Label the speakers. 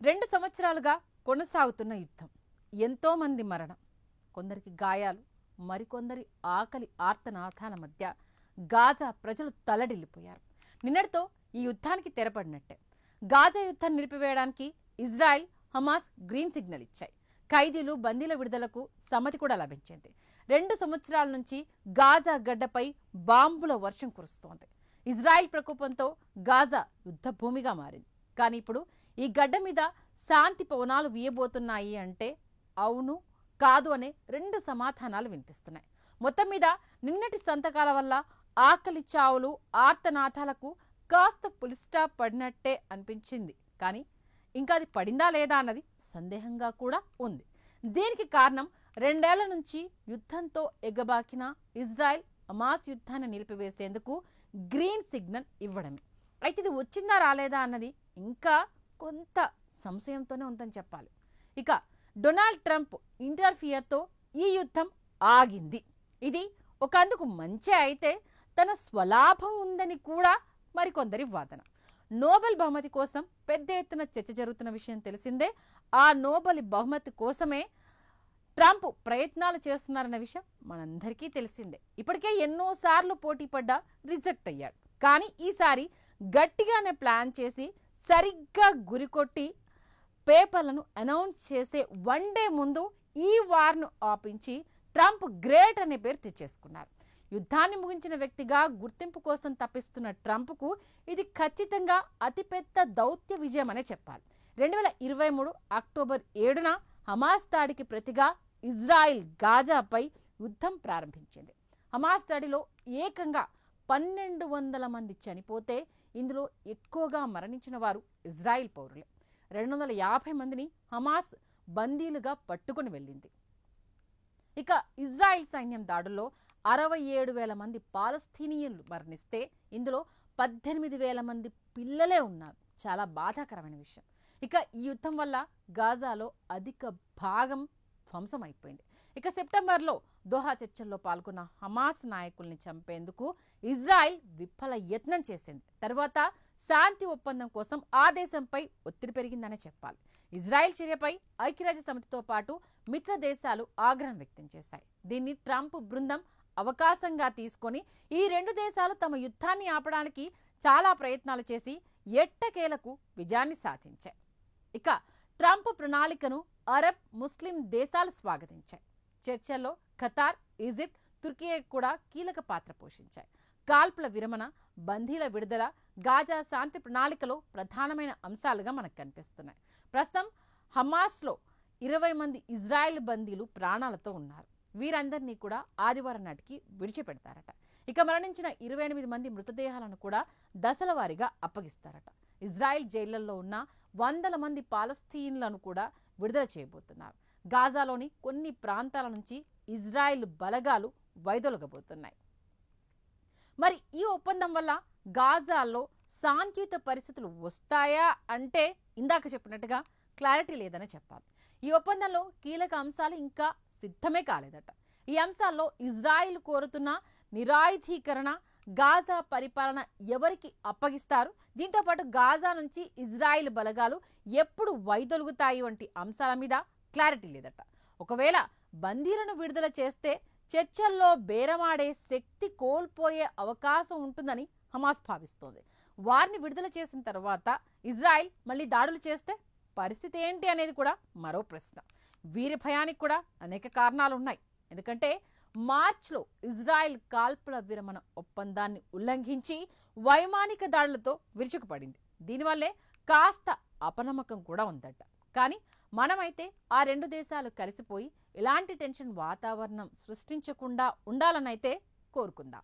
Speaker 1: 2 సంవత్సరాలుగా కొనసాగుతున్న యుద్ధం. ఎంతో మంది మరణం, కొందరికి గాయాలు, మరికొందరి ఆకలి ఆర్తనాదాల మధ్య గాజా ప్రజలు తల్లడిల్లిపోయారు. నిన్నటితో ఈ యుద్ధానికి తెరపడినట్టే. గాజా యుద్ధాన్ని నిలిపివేయడానికి ఇజ్రాయెల్, హమాస్ గ్రీన్ సిగ్నల్ ఇచ్చాయి. ఖైదీలు, బందీల విడుదలకు సమ్మతి కూడా లభించింది. 2 సంవత్సరాల నుంచి గాజా గడ్డపై బాంబుల వర్షం కురుస్తోంది. ఇజ్రాయెల్ ప్రకోపంతో గాజా యుద్ధ భూమిగా మారింది. కానీ ఇప్పుడు ఈ గడ్డ మీద శాంతి పవనాలు వీయబోతున్నాయి అంటే అవును, కాదు అనే 2 సమాధానాలు వినిపిస్తున్నాయి. మొత్తం మీద నిన్నటి సంతకాల వల్ల ఆకలి చావులు, ఆర్తనాదాలకు కాస్త పులిస్టాప్ పడినట్టే అనిపించింది. కానీ ఇంకా అది పడిందా లేదా అన్నది సందేహంగా కూడా ఉంది. దీనికి కారణం 2 ఏళ్ల నుంచి యుద్ధంతో ఎగబాకిన ఇజ్రాయెల్ హమాస్ యుద్ధాన్ని నిలిపివేసేందుకు గ్రీన్ సిగ్నల్ ఇవ్వడమే. అయితే ఇది వచ్చిందా రాలేదా అన్నది ఇంకా కొంత సంశయంతోనే ఉందని చెప్పాలి. ఇక డొనాల్డ్ ట్రంప్ ఇంటర్ఫియర్తో ఈ యుద్ధం ఆగింది. ఇది ఒకందుకు మంచి అయితే తన స్వలాభం ఉందని కూడా మరికొందరి వాదన. నోబెల్ బహుమతి కోసం పెద్ద ఎత్తున చర్చ జరుగుతున్న విషయం తెలిసిందే. ఆ నోబెల్ బహుమతి కోసమే ట్రంప్ ప్రయత్నాలు చేస్తున్నారన్న విషయం మనందరికీ తెలిసిందే. ఇప్పటికే ఎన్నోసార్లు పోటీ పడ్డా రిజెక్ట్ అయ్యాడు. కానీ ఈసారి గట్టిగానే ప్లాన్ చేసి సరిగ్గా గురికొట్టి పేపర్లను అనౌన్స్ చేసే 1 డే ముందు ఈ వార్ను ఆపించి ట్రంప్ గ్రేట్ అనే పేరు తెచ్చేసుకున్నారు. యుద్ధాన్ని ముగించిన వ్యక్తిగా గుర్తింపు కోసం తప్పిస్తున్న ట్రంప్కు ఇది ఖచ్చితంగా అతిపెద్ద దౌత్య విజయం అనే చెప్పాలి. 2023 అక్టోబర్ 7న హమాస్ దాడికి ప్రతిగా ఇజ్రాయెల్ గాజాపై యుద్ధం ప్రారంభించింది. హమాస్ దాడిలో ఏకంగా 1200 మంది చనిపోతే ఇందులో ఎక్కువగా మరణించిన వారు ఇజ్రాయెల్ పౌరులే. 250 మందిని హమాస్ బందీలుగా పట్టుకుని వెళ్ళింది. ఇక ఇజ్రాయెల్ సైన్యం దాడుల్లో 67,000 మంది పాలస్తీనియన్లు మరణిస్తే ఇందులో 18,000 మంది పిల్లలే ఉన్నారు. చాలా బాధాకరమైన విషయం. ఇక ఈ యుద్ధం వల్ల గాజాలో అధిక భాగం ధ్వంసమైపోయింది. ఇక సెప్టెంబర్లో దోహా చర్చల్లో పాల్గొన్న హమాస్ నాయకుల్ని చంపేందుకు ఇజ్రాయెల్ విఫల యత్నం చేసింది. తర్వాత శాంతి ఒప్పందం కోసం ఆ దేశంపై ఒత్తిడి పెరిగిందనే చెప్పాలి. ఇజ్రాయెల్ చర్యపై ఐక్యరాజ్య సమితితో పాటు మిత్ర దేశాలు ఆగ్రహం వ్యక్తం చేశాయి. దీన్ని ట్రంప్ బృందం అవకాశంగా తీసుకొని ఈ 2 దేశాలు తమ యుద్ధాన్ని ఆపడానికి చాలా ప్రయత్నాలు చేసి ఎట్టకేలకు విజయాన్ని సాధించాయి. ఇక ట్రంప్ ప్రణాళికను అరబ్, ముస్లిం దేశాలు స్వాగతించాయి. చర్చల్లో ఖతార్, ఈజిప్ట్, తుర్కీ కూడా కీలక పాత్ర పోషించాయి. కాల్పుల విరమణ, బందీల విడుదల గాజా శాంతి ప్రణాళికలో ప్రధానమైన అంశాలుగా మనకు కనిపిస్తున్నాయి. ప్రస్తుతం హమాస్లో 20 మంది ఇజ్రాయెల్ బందీలు ప్రాణాలతో ఉన్నారు. వీరందరినీ కూడా ఆదివారం నాటికి విడిచిపెడతారట. ఇక మరణించిన 28 మంది మృతదేహాలను కూడా దశల వారీగా అప్పగిస్తారట. ఇజ్రాయెల్ జైళ్లలో ఉన్న 100 మంది పాలస్తీన్లను కూడా విడుదల చేయబోతున్నారు. గాజాలోని కొన్ని ప్రాంతాల నుంచి ఇజ్రాయెల్ బలగాలు వైదొలగబోతున్నాయి. మరి ఈ ఒప్పందం వల్ల గాజాలో శాంతియుత పరిస్థితులు వస్తాయా అంటే ఇందాక చెప్పినట్టుగా క్లారిటీ లేదని చెప్పాలి. ఈ ఒప్పందంలో కీలక అంశాలు ఇంకా సిద్ధమే కాలేదట. ఈ అంశాల్లో ఇజ్రాయిల్ కోరుతున్న నిరాయుధీకరణ, గాజా పరిపాలన ఎవరికి అప్పగిస్తారు, దీంతోపాటు గాజా నుంచి ఇజ్రాయిల్ బలగాలు ఎప్పుడు వైదొలుగుతాయి వంటి అంశాల మీద క్లారిటీ లేదట. ఒకవేళ బందీలను విడుదల చేస్తే చర్చల్లో బేరమాడే శక్తి కోల్పోయే అవకాశం ఉంటుందని హమాస్ భావిస్తోంది. వారిని విడుదల చేసిన తర్వాత ఇజ్రాయిల్ మళ్ళీ దాడులు చేస్తే పరిస్థితి ఏంటి అనేది కూడా మరో ప్రశ్న. వీరి భయానికి కూడా అనేక కారణాలు ఉన్నాయి. ఎందుకంటే మార్చ్లో ఇజ్రాయెల్ కాల్పుల విరమణ ఒప్పందాన్ని ఉల్లంఘించి వైమానిక దాడులతో విరుచుకుపడింది. దీనివల్లే కాస్త అపనమ్మకం కూడా ఉందట. కానీ మనమైతే ఆ 2 దేశాలు కలిసిపోయి ఇలాంటి టెన్షన్ వాతావరణం సృష్టించకుండా ఉండాలనైతే కోరుకుందాం.